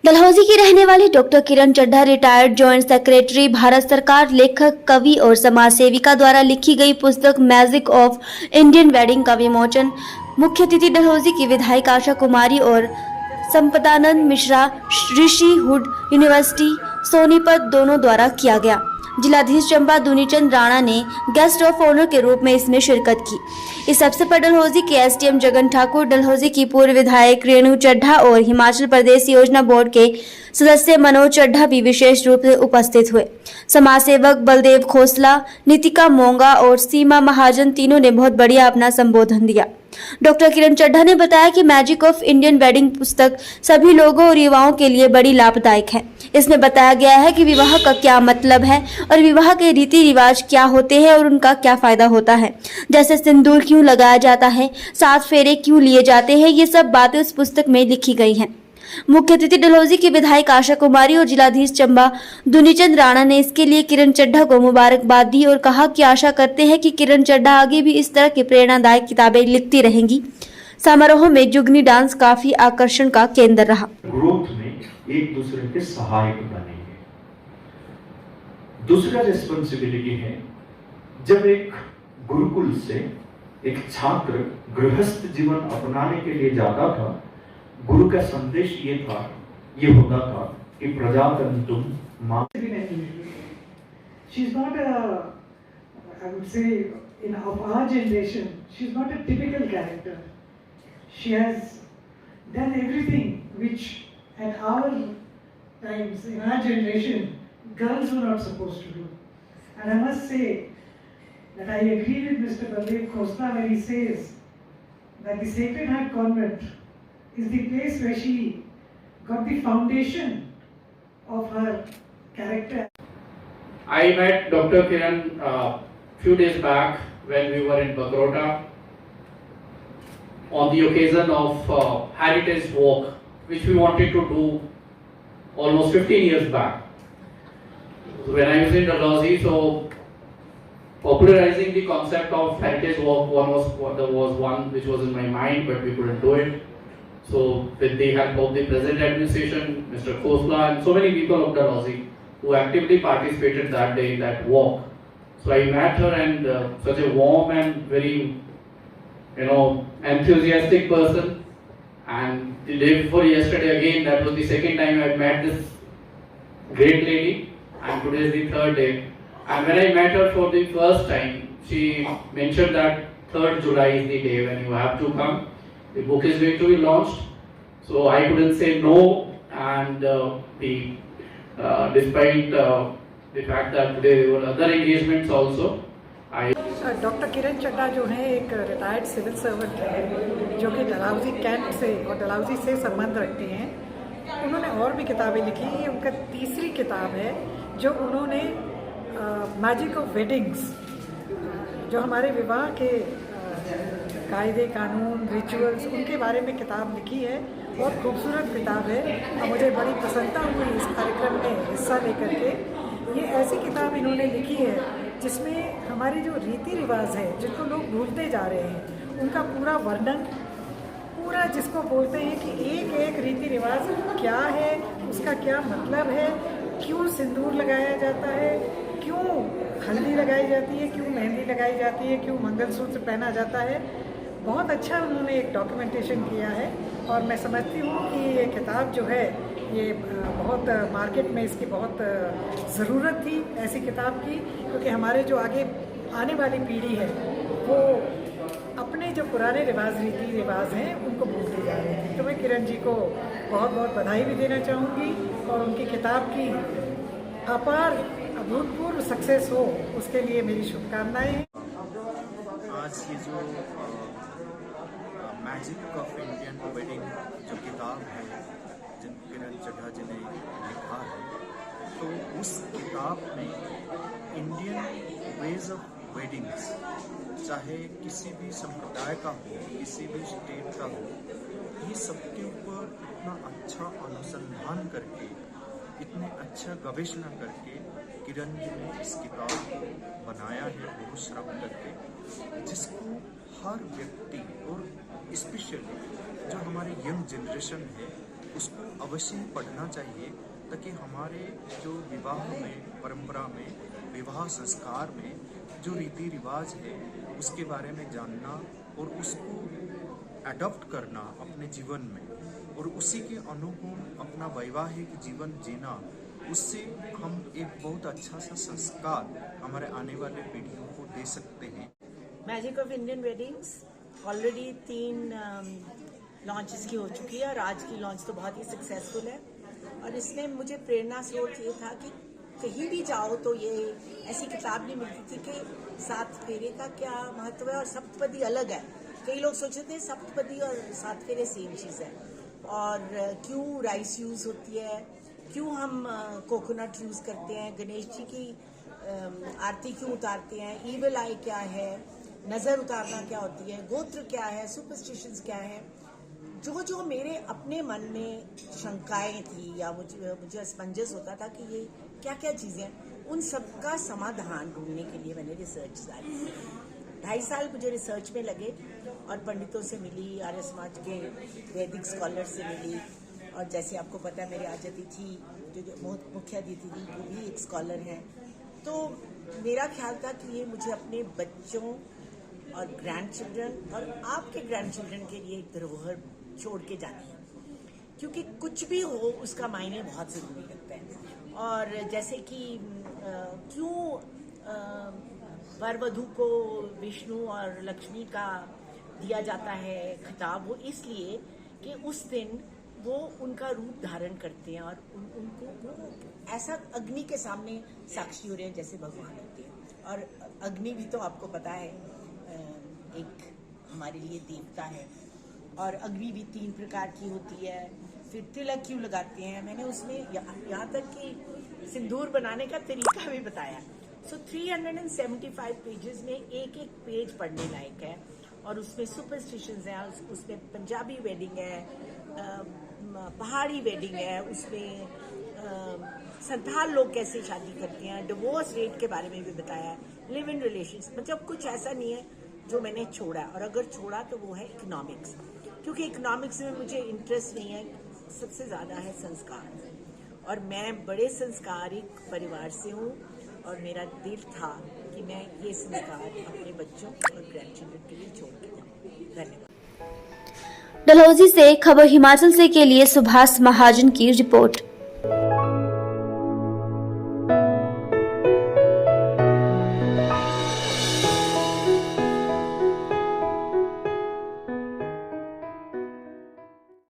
डलहौजी की रहने वाली doctor Kiran Chadha retired joint secretary, Bharat सरकार, लेखक, कवि और समाज सेविका द्वारा लिखी गई पुस्तक मैजिक ऑफ इंडियन वेडिंग का विमोचन मुख्य अतिथि डलहौजी की विधायक आशा कुमारी और संपदानंद मिश्रा, ऋषि हुड यूनिवर्सिटी सोनीपत दोनों द्वारा किया गया। जिलाधीश चंबा दुनीचंद राणा ने गेस्ट ऑफ ऑनर के रूप में इसमें शिरकत की। इस अवसर पर डलहौजी के एसडीएम जगन ठाकुर, डलहौजी की पूर्व विधायक रेणु चड्ढा और हिमाचल प्रदेश योजना बोर्ड के सदस्य मनोज चड्ढा भी विशेष रूप से उपस्थित हुए। समाज सेवक बलदेव खोसला, नितिका मोंगा और सीमा महाजन तीनों ने बहुत बढ़िया अपना संबोधन दिया। डॉक्टर किरण चड्ढा ने बताया कि मैजिक ऑफ इंडियन वेडिंग पुस्तक सभी लोगों और युवाओं के लिए बड़ी लाभदायक है। इसमें बताया गया है कि विवाह का क्या मतलब है और विवाह के रीति रिवाज क्या होते हैं और उनका क्या फायदा होता है, जैसे सिंदूर क्यों लगाया जाता है, 7 फेरे क्यों लिए जाते हैं, ये सब बातें उस पुस्तक में लिखी गई हैं। मुख्य अतिथि डलहौजी की विधायक आशा कुमारी और जिलाधीश चंबा दुनीचंद राणा ने इसके लिए किरण चड्ढा को मुबारकबाद दी और कहा कि आशा करते हैं कि किरण चड्ढा आगे भी इस तरह की प्रेरणादायक किताबें लिखती रहेंगी। समारोह में जुगनी डांस काफी आकर्षण का केंद्र रहा। ग्रोथ में एक दूसरे के सहायक बनेंगे। दूसरा रिस्पॉन्सिबिलिटी है, जब एक गुरुकुल से एक छात्र गृहस्थ जीवन अपनाने के लिए जाता था, गुरु का संदेश ये होता था कि प्रजातंतुम मां। She's not a, I would say, of our generation, she's not a typical character. She has done everything which at our times, in our generation, girls were not supposed to do. And I must say that I agree with Mr. Baldev Khosla when he says that the Sacred Heart Convent is the place where she got the foundation of her character. I met Dr. Kiran few days back when we were in Bagrota on the occasion of Heritage Walk, which we wanted to do almost 15 years back. When I was in Dalhousie, so popularizing the concept of Heritage Walk was one which was in my mind, but we couldn't do it. So with the help of the present administration, Mr. Khosla and so many people of Dalhousie who actively participated that day in that walk. So I met her, and such a warm and very, enthusiastic person. And the day before yesterday again, that was the second time I met this great lady, and today is the third day. And when I met her for the first time, she mentioned that 3rd July is the day when you have to come. The book is going to be launched, so I couldn't say no, and despite the fact that today there were other engagements also. Doctor Kiran Chadha जो है एक retired civil servant है, जो कि Dalhousie cantt से और डलहौजी से संबंध रखते हैं। उन्होंने और भी किताबें लिखी। ये उनका तीसरी किताब है जो उन्होंने मैजिक ऑफ वेडिंग्स, जो हमारे विवाह के कायदे कानून रिचुअल्स, उनके बारे में किताब लिखी है। बहुत खूबसूरत किताब है और मुझे बड़ी प्रसन्नता हुई इस कार्यक्रम में हिस्सा लेकर के। ये ऐसी किताब इन्होंने लिखी है जिसमें हमारे जो रीति रिवाज है, जिनको लोग भूलते जा रहे हैं, उनका पूरा वर्णन, पूरा जिसको बोलते हैं कि एक एक रीति रिवाज क्या है, उसका क्या मतलब है, क्यों सिंदूर लगाया जाता है, क्यों हल्दी लगाई जाती है, क्यों मेहंदी लगाई जाती है, क्यों मंगलसूत्र पहना जाता है। बहुत अच्छा उन्होंने एक डॉक्यूमेंटेशन किया है और मैं समझती हूँ कि ये किताब जो है ये बहुत मार्केट में इसकी बहुत ज़रूरत थी ऐसी किताब की, क्योंकि हमारे जो आगे आने वाली पीढ़ी है वो अपने जो पुराने रीति रिवाज हैं उनको भूलते जा रहे हैं। तो मैं किरण जी को बहुत बहुत बधाई भी देना चाहूँगी और उनकी किताब की अपार अभूतपूर्व सक्सेस हो, उसके लिए मेरी शुभकामनाएं हैं। आज ये जो मैजिक ऑफ इंडियन वेडिंग जो किताब है, जिन किरण चड्ढा जी ने लिखा है, तो उस किताब में इंडियन वेज ऑफ वेडिंग्स, चाहे किसी भी संप्रदाय का हो, किसी भी स्टेट का हो, ये सबके ऊपर इतना अच्छा अनुसंधान करके, इतने अच्छा गवेषणा करके किरण जी ने इस किताब को बनाया है, बहुत श्रम करके, जिसको हर व्यक्ति और स्पेशली जो हमारी यंग जनरेशन है उसको अवश्य ही पढ़ना चाहिए, ताकि हमारे जो विवाह में, परंपरा में, विवाह संस्कार में जो रीति रिवाज है उसके बारे में जानना और उसको अडॉप्ट करना अपने जीवन में, और उसी के अनुगुण अपना वैवाहिक जीवन जीना, उससे हम एक बहुत अच्छा सा संस्कार हमारे आने वाले पीढ़ियों को दे सकते हैं। Magic of Indian weddings already 3 launches की हो चुकी है और आज की लॉन्च तो बहुत ही सक्सेसफुल है। और इसमें मुझे प्रेरणा स्रोत ये था कि कहीं भी जाओ तो ये ऐसी किताब नहीं मिलती थी कि 7 फेरे का क्या महत्व है और सप्तपदी अलग है। कई लोग सोचते थे सप्तपदी और 7 फेरे सेम चीज़ है, और क्यों राइस यूज़ होती है, क्यों हम कोकोनट यूज़ करते हैं, गणेश जी की आरती क्यों उतारते हैं, ईविल आई क्या है, नज़र उतारना क्या होती है, गोत्र क्या है, सुपरस्टिशंस क्या है। जो मेरे अपने मन में शंकाएं थी या मुझे असमंजस होता था कि ये क्या क्या चीज़ें हैं, उन सब का समाधान ढूंढने के लिए मैंने रिसर्च जारी की। 2.5 साल मुझे रिसर्च में लगे और पंडितों से मिली, आर्य समाज के वैदिक स्कॉलर से मिली, और जैसे आपको पता है मेरे आज अतिथि जो मुख्य अतिथि थी वो भी एक स्कॉलर हैं। तो मेरा ख्याल था कि ये मुझे अपने बच्चों और ग्रैंड चिल्ड्रन और आपके ग्रैंड चिल्ड्रन के लिए एक धरोहर छोड़ के जानी है, क्योंकि कुछ भी हो उसका मायने बहुत ज़रूरी लगता है। और जैसे कि क्यों वर वधू को विष्णु और लक्ष्मी का दिया जाता है खिताब, वो इसलिए कि उस दिन वो उनका रूप धारण करते हैं और उनको वो ऐसा अग्नि के सामने साक्षी हो रहे हैं जैसे भगवान होते हैं। और अग्नि भी तो आपको पता है एक हमारे लिए देवता है, और अग्नि भी 3 प्रकार की होती है। फिर तिलक क्यों लगाते हैं, मैंने उसमें यहाँ तक कि सिंदूर बनाने का तरीका भी बताया। सो 375 पेजेस में एक एक पेज पढ़ने लायक है, और उसमें सुपरस्टिशंस हैं, उसमें पंजाबी वेडिंग है, पहाड़ी वेडिंग है, उसमें संथाल लोग कैसे शादी करते हैं, डिवोर्स रेट के बारे में भी बताया है, लिव इन रिलेशंस। मतलब कुछ ऐसा नहीं है जो मैंने छोड़ा, और अगर छोड़ा तो वो है इकोनॉमिक्स, क्योंकि इकोनॉमिक्स में मुझे इंटरेस्ट नहीं है, सबसे ज़्यादा है संस्कार। और मैं बड़े संस्कारिक परिवार से हूँ, और मेरा दिल था कि मैं ये संस्कार अपने बच्चों और ग्रैंड चिल्ड्रन के लिए छोड़ के जाऊँ। धन्यवाद। डलहौजी से खबर हिमाचल से के लिए सुभाष महाजन की रिपोर्ट।